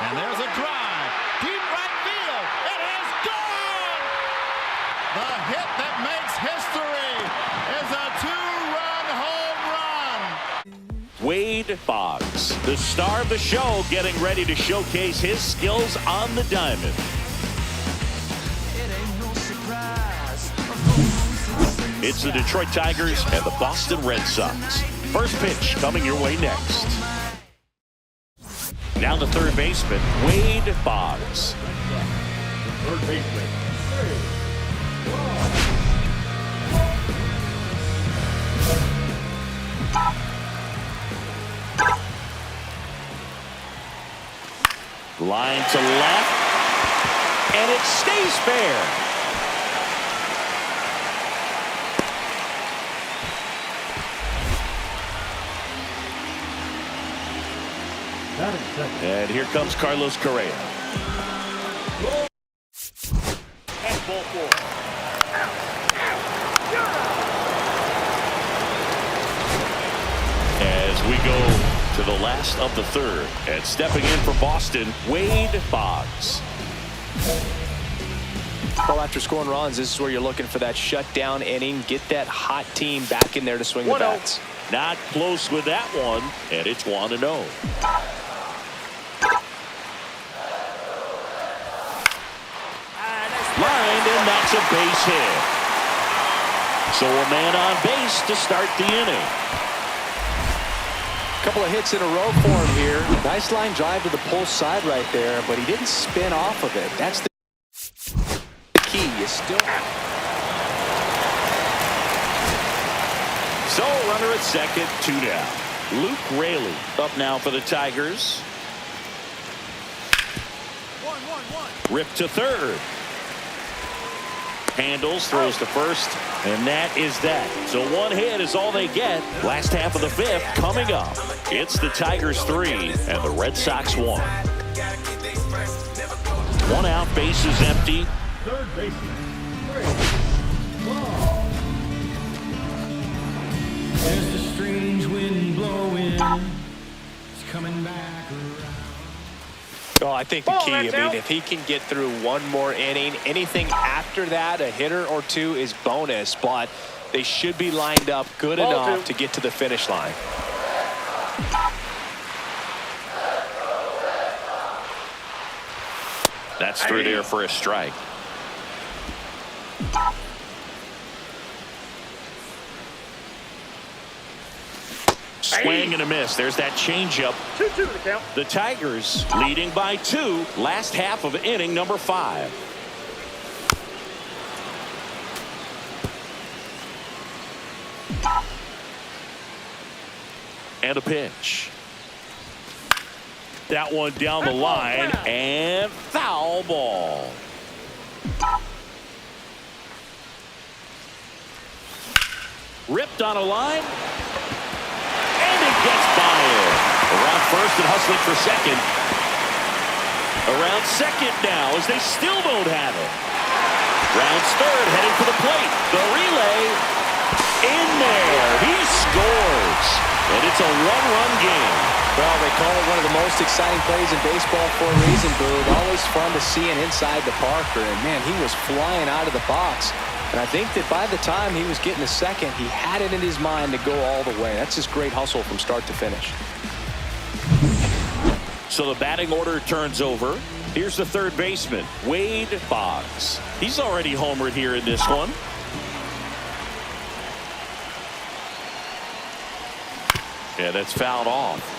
And there's a drive. Deep right field. It is gone! The hit that makes history is a two-run home run. Wade Boggs, the star of the show, getting ready to showcase his skills on the diamond. It's the Detroit Tigers and the Boston Red Sox. First pitch coming your way next. Now the third baseman, Wade Boggs. Third baseman. Line to left, and it stays fair. And here comes Carlos Correa. And ball four. As we go to the last of the third, and stepping in for Boston, Wade Boggs. Well, after scoring runs, this is where you're looking for that shutdown inning. Get that hot team back in there to swing the bats. Not close with that one, and it's 1-0. Lined, and that's a base hit. So a man on base to start the inning. Couple of hits in a row for him here. Nice line drive to the pull side right there, but he didn't spin off of it. That's the key. You still. So runner at second, 2 down. Luke Raley up now for the Tigers. Ripped to third. Handles, throws to first, and that is that. So one hit is all they get. Last half of the fifth coming up. It's the Tigers 3 and the Red Sox 1. 1 out, bases empty. Third baseman. There's the strange wind blowing. It's coming back around. Well, I think the key, I mean, if he can get through one more inning, anything after that, a hitter or two is bonus, but they should be lined up good enough to get to the finish line. That's through there for a strike. Swing and a miss. There's that changeup. 2-2 the count. The Tigers leading by 2. Last half of inning number 5. And a pitch. That one down the line and foul ball. Ripped on a line. Gets by it. Around first and hustling for second. Around second now as they still don't have it. Rounds third, heading for the plate. The relay in there. He scores. And it's a one-run game. Well, they call it one of the most exciting plays in baseball for a reason, Boog. Always fun to see an inside the Parker. And, man, he was flying out of the box. And I think that by the time he was getting to second, he had it in his mind to go all the way. That's just great hustle from start to finish. So the batting order turns over. Here's the third baseman, Wade Boggs. He's already homered here in this one. Yeah, that's fouled off.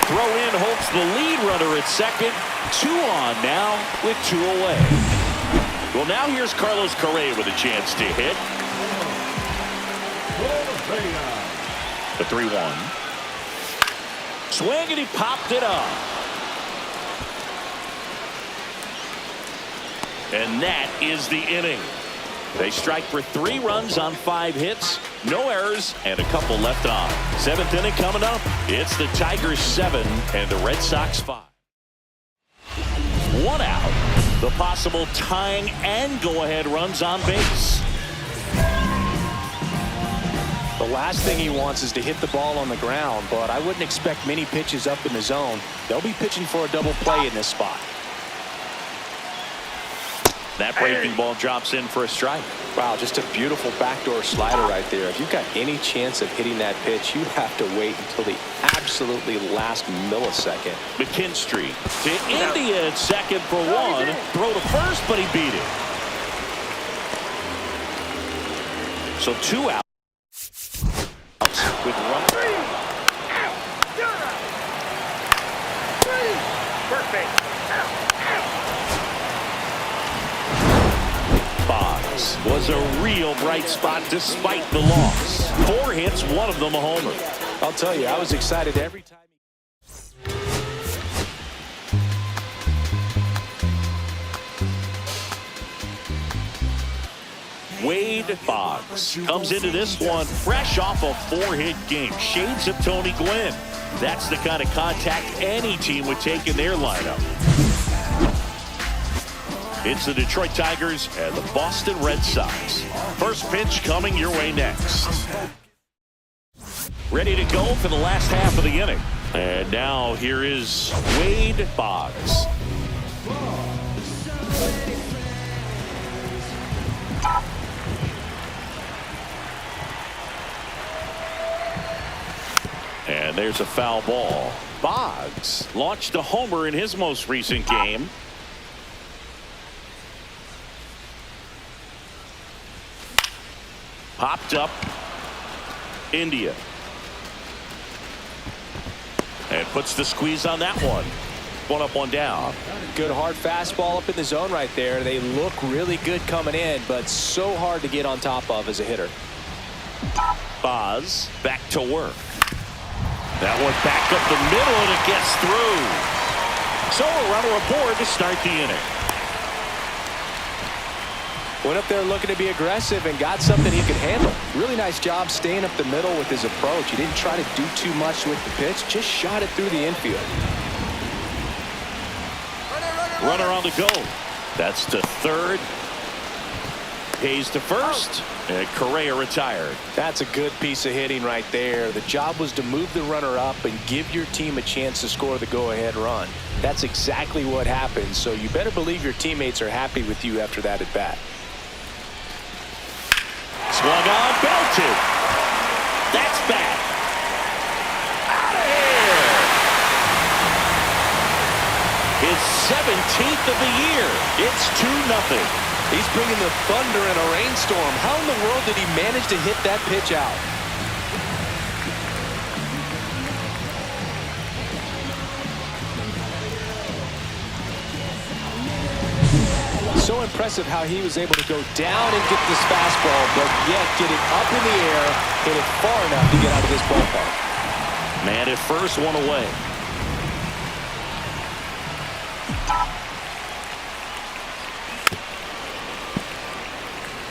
Throw in holds the lead runner at second. 2 on now with 2 away. Well, now here's Carlos Correa with a chance to hit. The 3-1. Swing and he popped it up. And that is the inning. They strike for 3 runs on 5 hits, no errors, and a couple left on. 7th inning coming up. It's the Tigers 7 and the Red Sox 5. 1 out. The possible tying and go-ahead runs on base. The last thing he wants is to hit the ball on the ground, but I wouldn't expect many pitches up in the zone. They'll be pitching for a double play in this spot. That breaking ball drops in for a strike. Wow, just a beautiful backdoor slider right there. If you've got any chance of hitting that pitch, you have to wait until the absolutely last millisecond. McKinstry to India at second for one. Throw to first, but he beat it. So 2 out. With run. Perfect. Boggs was a real bright spot despite the loss. 4 hits, one of them a homer. I'll tell you, I was excited every time. Wade Boggs comes into this one fresh off a 4-hit game. Shades of Tony Gwynn. That's the kind of contact any team would take in their lineup. It's the Detroit Tigers and the Boston Red Sox. First pitch coming your way next. Ready to go for the last half of the inning. And now here is Wade Boggs. And there's a foul ball. Boggs launched a homer in his most recent game. Popped up. India. And puts the squeeze on that one. 1 up, 1 down. Good hard fastball up in the zone right there. They look really good coming in, but so hard to get on top of as a hitter. Boggs back to work. That one back up the middle, and it gets through. So a runner aboard to start the inning. Went up there looking to be aggressive and got something he could handle. Really nice job staying up the middle with his approach. He didn't try to do too much with the pitch, just shot it through the infield. Runner on the go. That's to third. Hayes to first. And Correa retired. That's a good piece of hitting right there. The job was to move the runner up and give your team a chance to score the go-ahead run. That's exactly what happened, so you better believe your teammates are happy with you after that at bat. Swung on, belted. That's bad. Out of here. His 17th of the year. It's 2-0. He's bringing the thunder in a rainstorm. How in the world did he manage to hit that pitch out? So impressive how he was able to go down and get this fastball, but yet get it up in the air, hit it far enough to get out of this ballpark. Man at first, 1 away.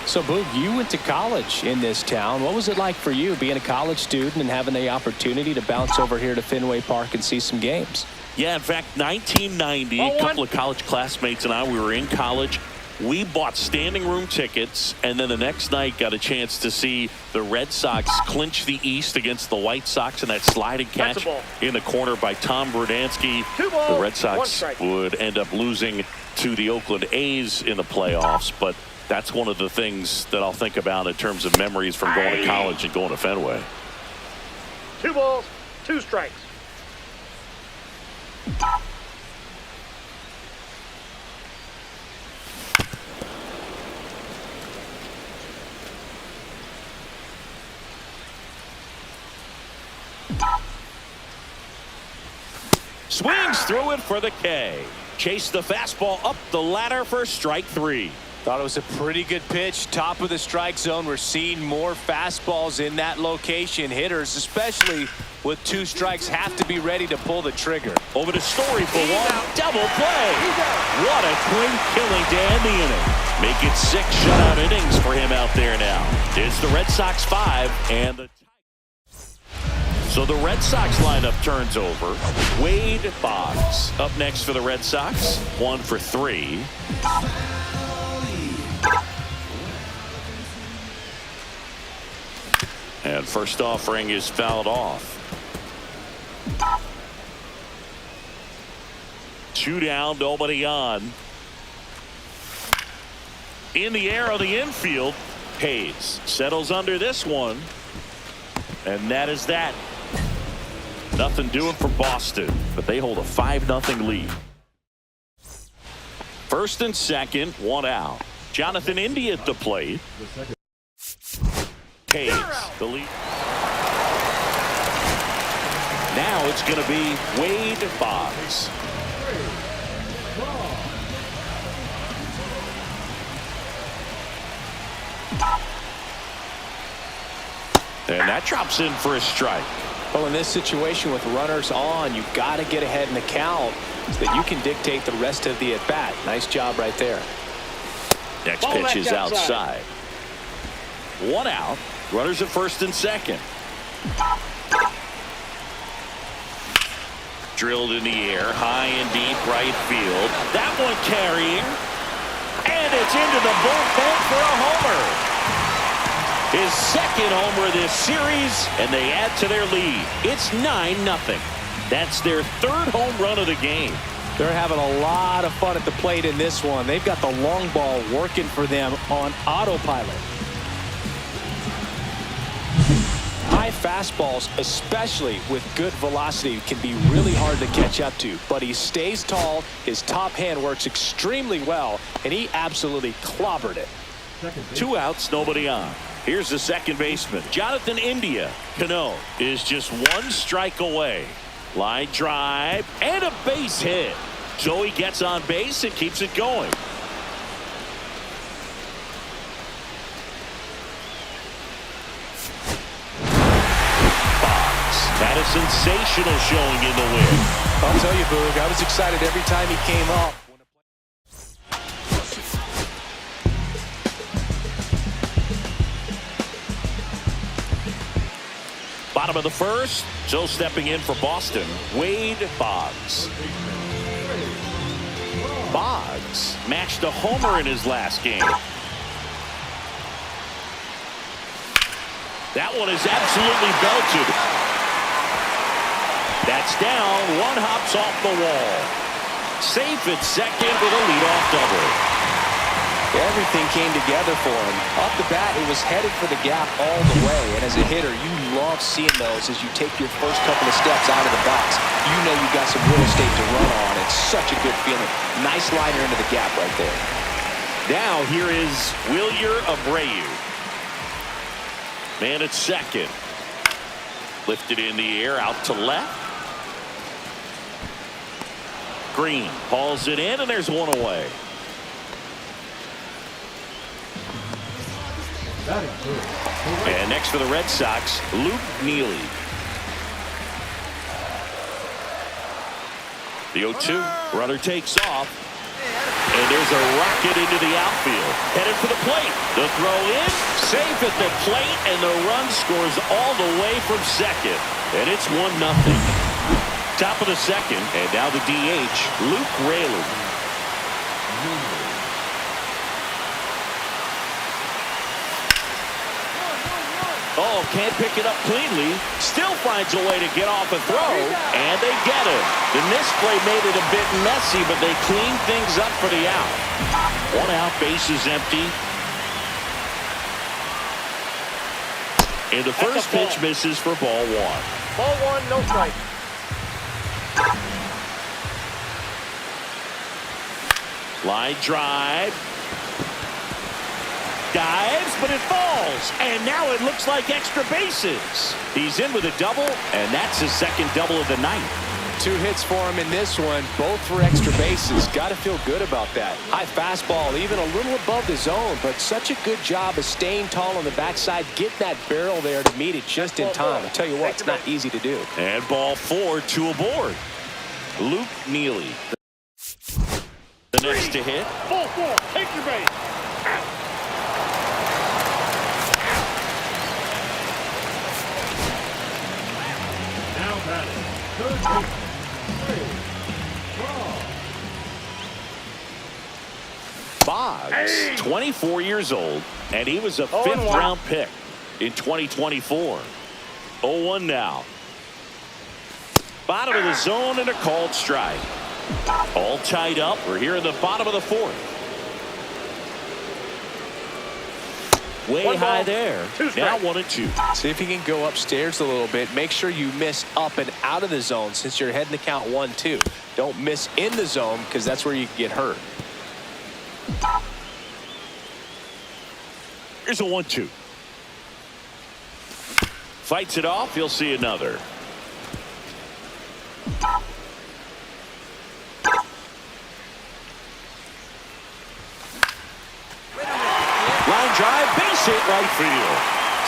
So, Boog, you went to college in this town. What was it like for you being a college student and having the opportunity to bounce over here to Fenway Park and see some games? Yeah, in fact, 1990, a couple of college classmates and I, we were in college. We bought standing room tickets, and then the next night got a chance to see the Red Sox clinch the East against the White Sox in that sliding catch in the corner by Tom Verdansky. The Red Sox would end up losing to the Oakland A's in the playoffs, but that's one of the things that I'll think about in terms of memories from going to college and going to Fenway. 2 balls, 2 strikes. Swings through it for the K. Chase the fastball up the ladder for strike 3. Thought it was a pretty good pitch. Top of the strike zone. We're seeing more fastballs in that location. Hitters, especially with 2 strikes, have to be ready to pull the trigger. Over to Story for 1. Double play. What a quick killing to end the inning. Make it 6 shutout innings for him out there now. It's the Red Sox 5 and the So the Red Sox lineup turns over. Wade Boggs up next for the Red Sox. 1 for 3. And first offering is fouled off. 2 down, nobody on. In the air on the infield. Hayes settles under this one. And that is that. Nothing doing for Boston, but they hold a 5-0 lead. First and second, 1 out. Jonathan India at the plate. Hayes, the lead. Now it's going to be Wade Boggs. And that drops in for a strike. Well, in this situation with runners on, you've got to get ahead in the count so that you can dictate the rest of the at-bat. Nice job right there. Next pitch is outside. 1 out. Runners at first and second. Drilled in the air, high and deep right field. That one carrying. And it's into the bullpen for a homer. His second homer this series, and they add to their lead. It's 9-0. That's their 3rd home run of the game. They're having a lot of fun at the plate in this one. They've got the long ball working for them on autopilot. High fastballs, especially with good velocity, can be really hard to catch up to. But he stays tall, his top hand works extremely well, and he absolutely clobbered it. 2 outs, nobody on. Here's the second baseman, Jonathan India. Cano is just 1 strike away. Line drive and a base hit. So he gets on base and keeps it going. Boggs had a sensational showing in the win. I'll tell you, Boog, I was excited every time he came up. Bottom of the first, so stepping in for Boston, Wade Boggs. Boggs matched a homer in his last game. That one is absolutely belted. That's down. 1 hops off the wall. Safe at second with a leadoff double. Everything came together for him. Off the bat, it was headed for the gap all the way. And as a hitter, you love seeing those as you take your first couple of steps out of the box. You know you've got some real estate to run on. It's such a good feeling. Nice liner into the gap right there. Now here is Wilyer Abreu. Man at second. Lifted in the air out to left. Green hauls it in, and there's 1 away. And next for the Red Sox, Luke Neely. The 0-2. Runner takes off. And there's a rocket into the outfield. Headed for the plate. The throw in. Safe at the plate. And the run scores all the way from second. And it's 1-0. Top of the second. And now the DH, Luke Raley. Oh, can't pick it up cleanly. Still finds a way to get off and throw. And they get it. The misplay made it a bit messy, but they cleaned things up for the out. 1 out, base is empty. And the first pitch misses for ball 1. Ball 1, no strike. Line drive. Dives, but it falls. And now it looks like extra bases. He's in with a double, and that's his second double of the night. 2 hits for him in this one, both for extra bases. Got to feel good about that. High fastball, even a little above the zone, but such a good job of staying tall on the backside, getting that barrel there to meet it just in time. I tell you what, it's not easy to do. And ball 4, 2 aboard. Luke Neely. The next to hit. Ball 4, take your base. batting, third baseman, Ray Boggs, 24 years old, and he was a fifth-round pick in 2024. 0-1 now. Bottom of the zone and a called strike. All tied up. We're here in the bottom of the fourth. Way high there. Now 1-2. See if you can go upstairs a little bit. Make sure you miss up and out of the zone since you're heading to count 1-2. Don't miss in the zone because that's where you can get hurt. Here's a 1-2. Fights it off. You'll see another. Line drive, base hit right field.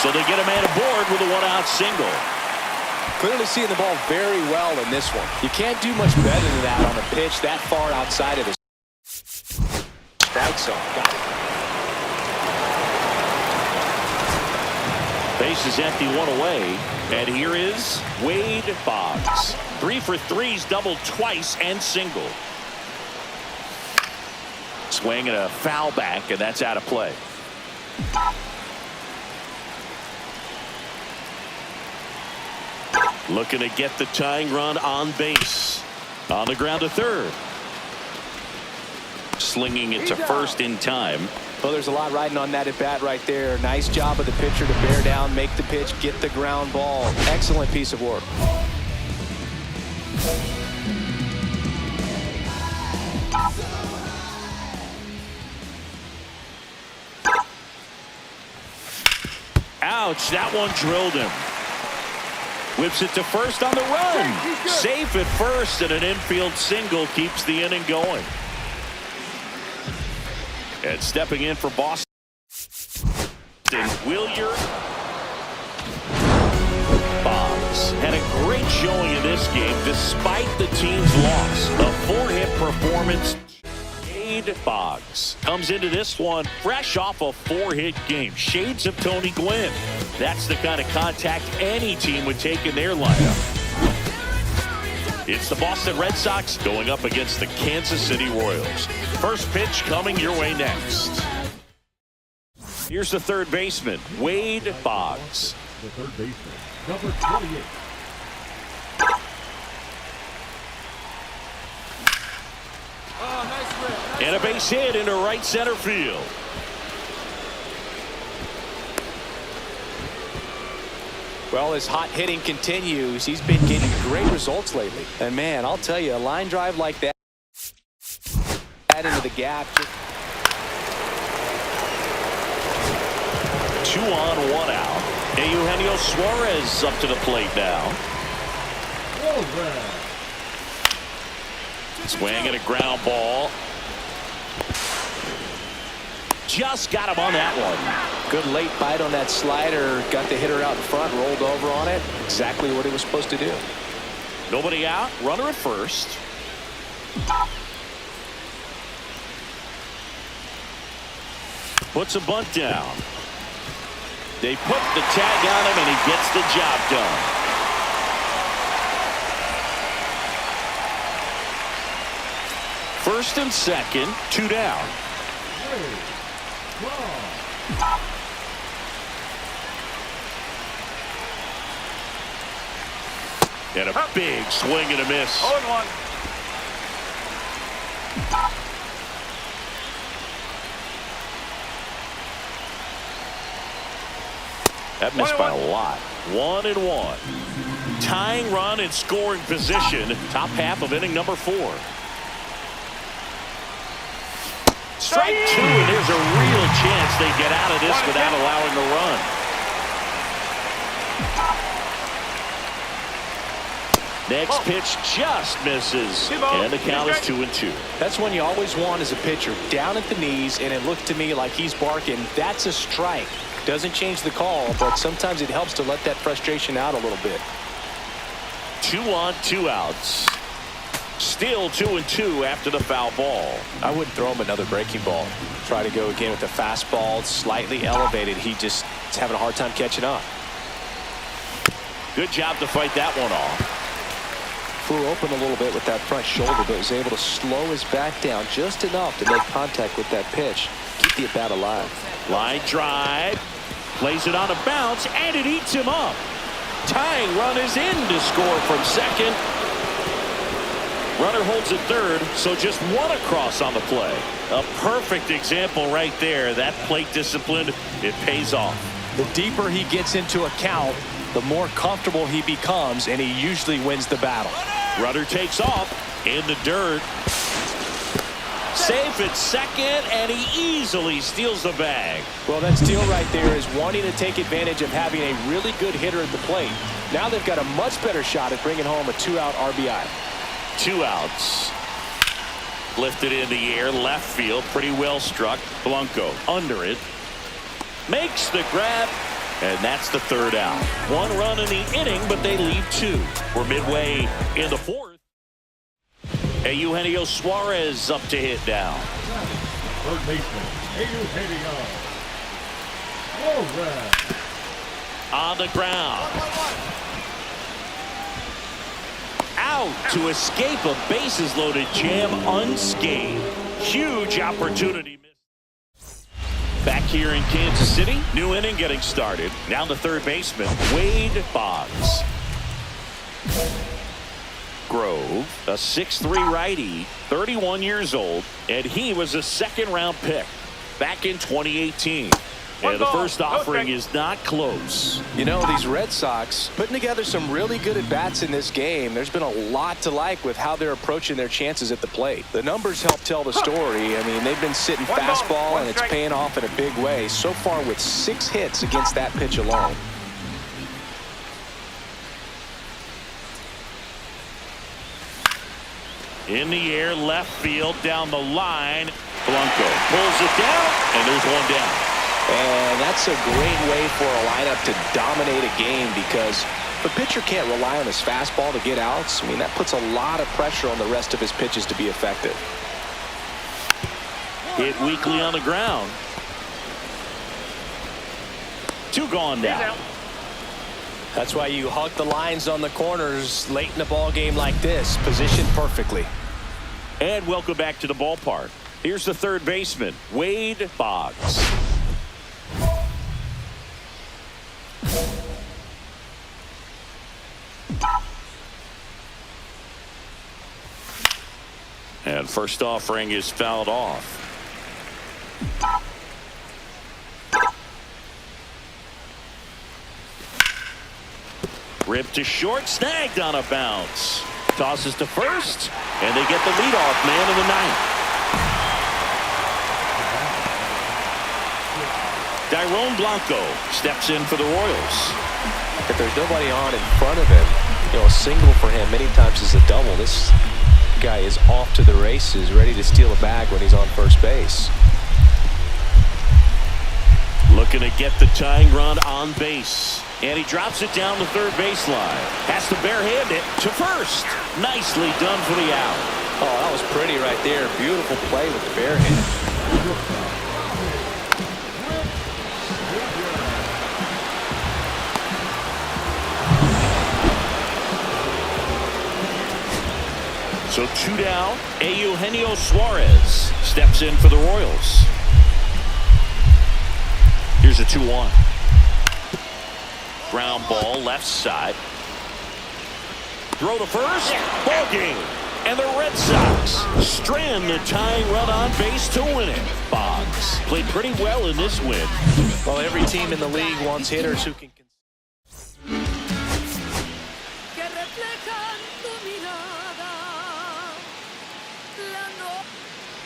So they get a man aboard with a one-out single. Clearly seeing the ball very well in this one. You can't do much better than that on a pitch that far outside of the strike zone. Got it. Base is empty, one away. And here is Wade Boggs. 3 for 3's doubled twice and single. Swing and a foul back, and that's out of play. Looking to get the tying run on base. On the ground to third. Slinging it to first in time. Well, there's a lot riding on that at bat right there. Nice job of the pitcher to bear down, make the pitch, get the ground ball. Excellent piece of work. Ouch, that one drilled him. Whips it to first on the run. Safe at first, and an infield single keeps the inning going. And stepping in for Boston, Williard. Boggs had a great showing in this game despite the team's loss. A 4-hit performance. Wade Boggs comes into this one fresh off a 4-hit game. Shades of Tony Gwynn. That's the kind of contact any team would take in their lineup. It's the Boston Red Sox going up against the Kansas City Royals. First pitch coming your way next. Here's the third baseman, Wade Boggs. the third baseman, number 28. And a base hit into right center field. Well, his hot hitting continues. He's been getting great results lately. And man, I'll tell you, a line drive like that into the gap. 2 on, 1 out. And Eugenio Suarez up to the plate now. Swing and a ground ball. Just got him on that one. Good late bite on that slider. Got the hitter out in front, rolled over on it. Exactly what he was supposed to do. Nobody out. Runner at first. Puts a bunt down. They put the tag on him, and he gets the job done. First and second, 2 down. And a big swing and a miss. 0-1. That missed by a lot. 1-1. Tying run in scoring position. Top half of inning number 4. Strike 2, and there's a real chance they get out of this without allowing a run. Next pitch just misses, and the count is 2-2. That's one you always want as a pitcher. Down at the knees, and it looked to me like he's barking. That's a strike. Doesn't change the call, but sometimes it helps to let that frustration out a little bit. 2 on, 2 outs. Still 2-2 after the foul ball. I wouldn't throw him another breaking ball. Try to go again with the fastball, slightly elevated. He just is having a hard time catching up. Good job to fight that one off. flew open a little bit with that front shoulder, but was able to slow his back down just enough to make contact with that pitch. Keep the at-bat alive. Line drive. Plays it on a bounce, and it eats him up. Tying run is in to score from second. Runner holds at third, so just one across on the play. A perfect example right there. That plate discipline, it pays off. The deeper he gets into a count, the more comfortable he becomes, and he usually wins the battle. Runner takes off in the dirt. Safe at second, and he easily steals the bag. Well, that steal right there is wanting to take advantage of having a really good hitter at the plate. Now they've got a much better shot at bringing home a 2-out RBI. 2 outs. Lifted in the air, left field, pretty well struck. Blanco under it. Makes the grab, and that's the 3rd out. 1 run in the inning, but they leave 2. We're midway in the 4th. Eugenio Suarez up to hit down. Third baseman, Eugenio Suarez. On the ground. Out to escape a bases-loaded jam unscathed. Huge opportunity. Back here in Kansas City, new inning getting started. Now the third baseman, Wade Boggs. Grove, a 6'3" righty, 31 years old, and he was a 2nd-round pick back in 2018. And the first offering is not close. You know, these Red Sox putting together some really good at-bats in this game. There's been a lot to like with how they're approaching their chances at the plate. The numbers help tell the story. I mean, they've been sitting fastball, and it's paying off in a big way. So far with 6 hits against that pitch alone. In the air, left field, down the line. Blanco pulls it down, and there's 1 down. And that's a great way for a lineup to dominate a game, because the pitcher can't rely on his fastball to get outs. I mean, that puts a lot of pressure on the rest of his pitches to be effective. Hit weakly on the ground. 2 gone now. That's why you hug the lines on the corners late in a ball game like this, positioned perfectly. And welcome back to the ballpark. Here's the third baseman, Wade Boggs. And first offering is fouled off. Ripped to short, snagged on a bounce. Tosses to first, and they get the leadoff man in the 9th. Dairon Blanco steps in for the Royals. If there's nobody on in front of him, you know, a single for him many times is a double. This guy is off to the races, ready to steal a bag when he's on first base. Looking to get the tying run on base. And he drops it down the third baseline. Has to barehand it to first. Nicely done for the out. Oh, that was pretty right there. Beautiful play with the barehand. So 2 down. Eugenio Suarez steps in for the Royals. Here's a 2-1. Ground ball left side. Throw to first. Ball game. And the Red Sox strand the tying run on base to win it. Boggs played pretty well in this win. Well, every team in the league wants hitters who can.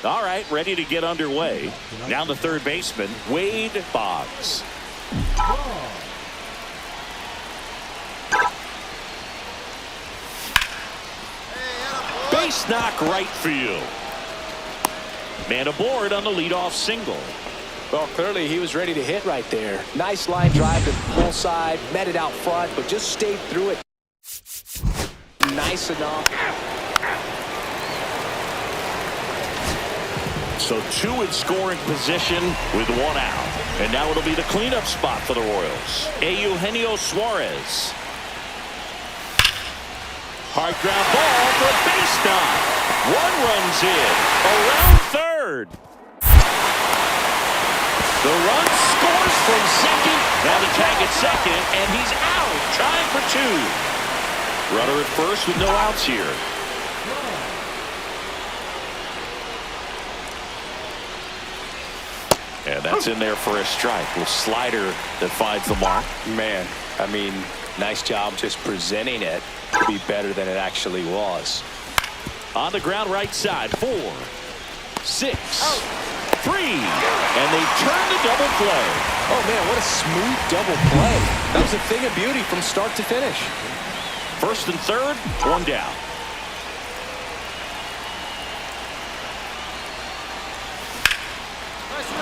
All right, ready to get underway. Now the third baseman, Wade Boggs. Base knock right field. Man aboard on the leadoff single. Well, clearly he was ready to hit right there. Nice line drive to the pull side, met it out front, but just stayed through it. Nice enough. So 2 in scoring position with 1 out. And now it'll be the cleanup spot for the Royals. Eugenio Suarez. Hard ground ball for a base knock. One runs in. Around third. The run scores from second. Now the tag at second, and he's out. Trying for two. Runner at first with no outs here. And that's in there for a strike. A slider that finds the mark. Man, I mean, nice job just presenting it to be better than it actually was. On the ground right side. 4, 6, 3. And they turn the double play. Oh, man, what a smooth double play. That was a thing of beauty from start to finish. First and third, one down.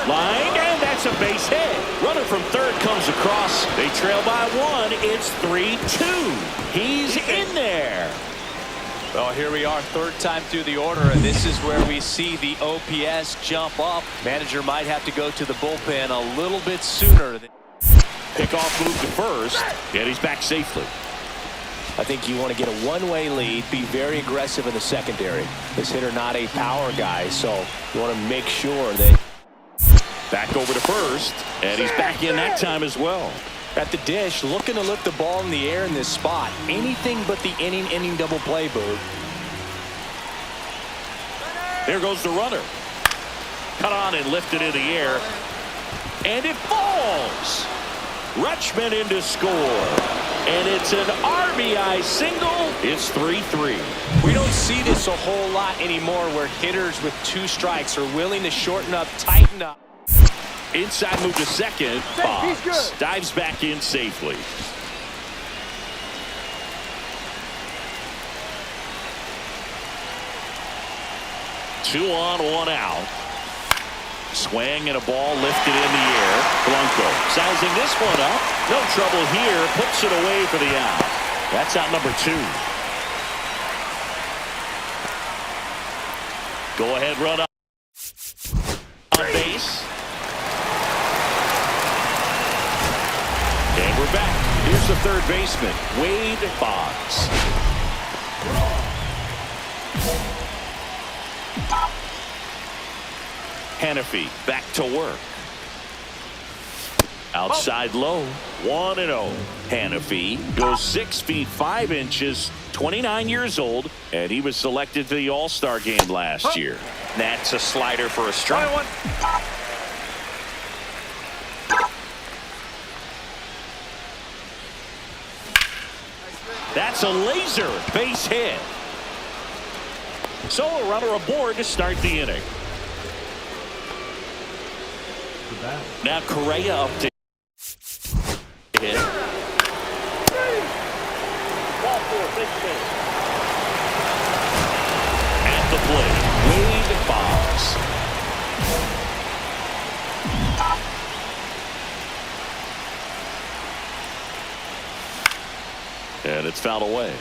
Line, and that's a base hit. Runner from third comes across. They trail by 1. It's 3-2. He's in there. Well, here we are, third time through the order, and this is where we see the OPS jump up. Manager might have to go to the bullpen a little bit sooner. Pickoff move to first, and he's back safely. I think you want to get a one-way lead, be very aggressive in the secondary. This hitter not a power guy, so you want to make sure that. Back over to first, and he's back in that time as well. At the dish, looking to lift the ball in the air in this spot. Anything but the inning double play, Boo. There goes the runner. Cut on and lifted in the air. And it falls. Rutschman in to score. And it's an RBI single. It's 3-3. We don't see this a whole lot anymore where hitters with 2 strikes are willing to shorten up, tighten up. Inside move to second. Boggs dives back in safely. Two on, one out. Swing and a ball lifted in the air. Blanco sizing this one up. No trouble here. Puts it away for the out. That's out number 2. Go ahead, run up on base. And we're back. Here's the third baseman, Wade Boggs. Hannafy back to work. Outside low, 1-0. Hannafy goes 6 feet 5 inches, 29 years old, and he was selected for the All-Star game last year. That's a slider for a strike. That's a laser base hit. So a runner aboard to start the inning. Now Correa up to hit. At the plate, Wade Boggs. And it's fouled away.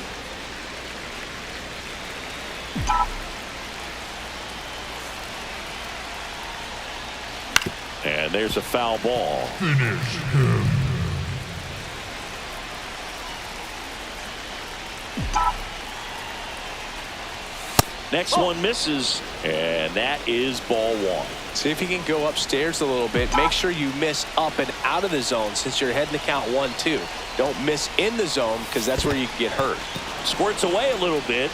And there's a foul ball. Finish him. Next one misses, and that is ball 1. See if you can go upstairs a little bit. Make sure you miss up and out of the zone since you're heading to count 1-2. Don't miss in the zone because that's where you can get hurt. Squirts away a little bit.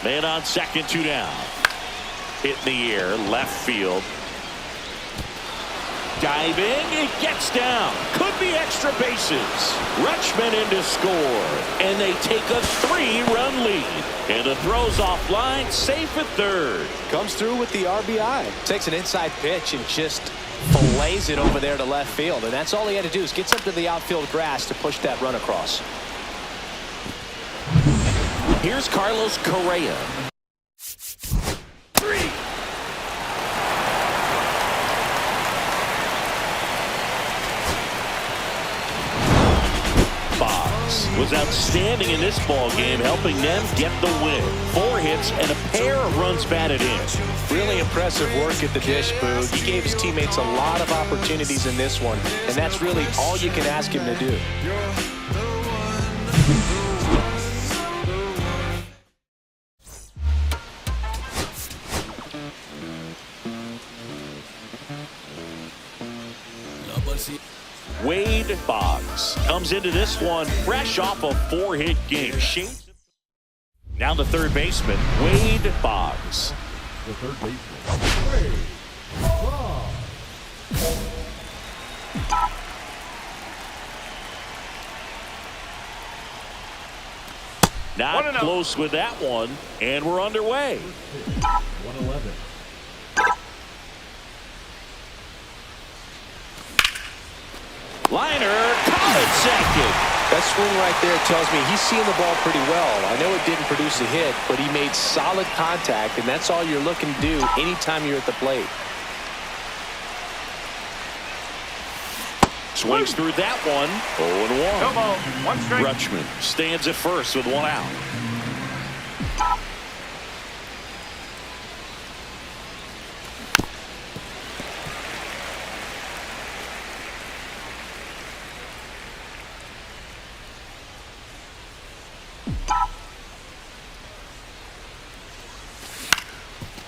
Man on second, 2 down. Hit in the air, left field. Diving, it gets down. Could be extra bases. Rutschman in to score. And they take a 3-run lead. And the throw's offline, safe at third. Comes through with the RBI. Takes an inside pitch and just fillets it over there to left field. And that's all he had to do is get something to the outfield grass to push that run across. Here's Carlos Correa. 3. Boggs was outstanding in this ball game, helping them get the win. 4 hits and a pair of runs batted in. Really impressive work at the dish, Boog. He gave his teammates a lot of opportunities in this one, and that's really all you can ask him to do. Wade Boggs comes into this one fresh off a 4-hit game. Now the third baseman, Wade Boggs. The third baseman, Wade Boggs. Not close with that one, and we're underway. 111. Liner, caught at second. That swing right there tells me he's seeing the ball pretty well. I know it didn't produce a hit, but he made solid contact, and that's all you're looking to do anytime you're at the plate. Swings through that one. 0-1. 1 strike. Rutschman stands at first with 1 out.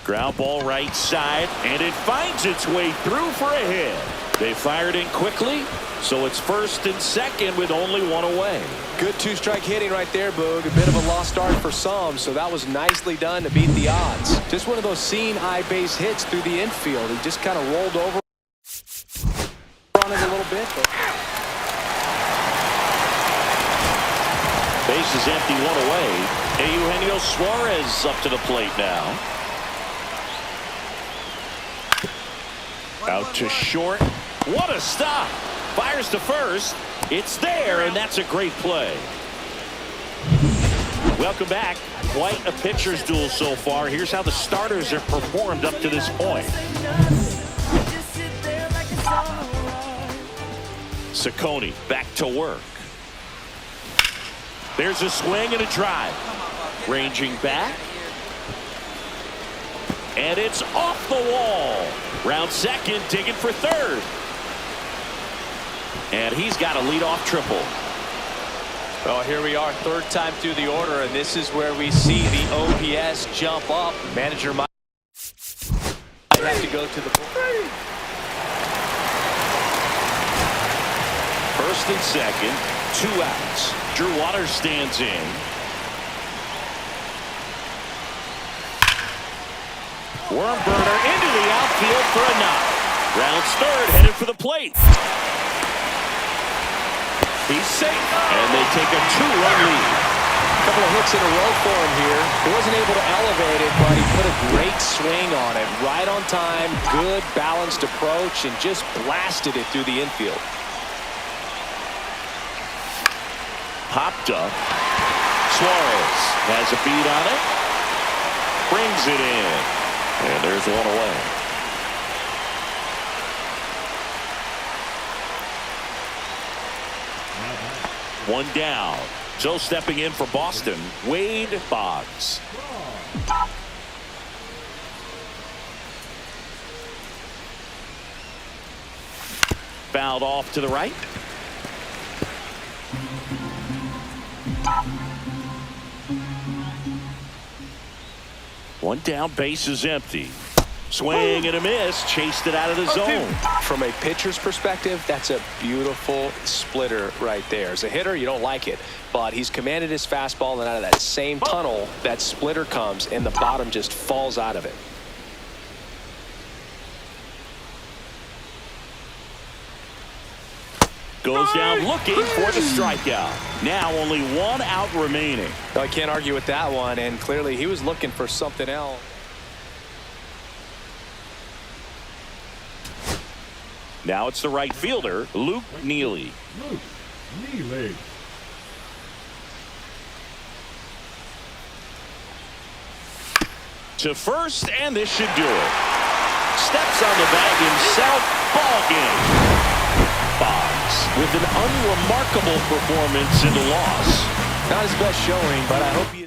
Ground ball right side, and it finds its way through for a hit. They fired in quickly, so it's first and second with only 1 away. Good 2-strike hitting right there, Boog. A bit of a lost start for some, so that was nicely done to beat the odds. Just one of those seeing eye base hits through the infield. He just kind of rolled over on it a little bit. But... Base is empty, 1 away. Eugenio Suarez up to the plate now. Out to short. What a stop. Fires to first. It's there, and that's a great play. Welcome back. Quite a pitcher's duel so far. Here's how the starters have performed up to this point. Ciccone back to work. There's a swing and a drive. Ranging back. And it's off the wall. Round second, digging for third. And he's got a leadoff triple. Well, here we are, third time through the order, and this is where we see the OPS jump up. Manager might have to go to the plate. First and second, 2 outs. Drew Waters stands in. Worm burner into the outfield for a knock. Rounds third, headed for the plate. He's safe, and they take a 2-run lead. A couple of hits in a row for him here. He wasn't able to elevate it, but he put a great swing on it. Right on time, good balanced approach, and just blasted it through the infield. Popped up. Suarez has a beat on it. Brings it in. And there's 1 away. One down. So stepping in for Boston, Wade Boggs. Fouled off to the right. One down, base is empty. Swing and a miss, chased it out of the zone. From a pitcher's perspective, that's a beautiful splitter right there. As a hitter, you don't like it, but he's commanded his fastball, and out of that same tunnel, that splitter comes, and the bottom just falls out of it. Goes down looking for the strikeout. Now only 1 out remaining. No, I can't argue with that one, and clearly he was looking for something else. Now it's the right fielder, Luke Neely. Luke Neely. To first, and this should do it. Steps on the bag himself. Ball game. Boggs with an unremarkable performance in the loss. Not his best showing, but I hope he is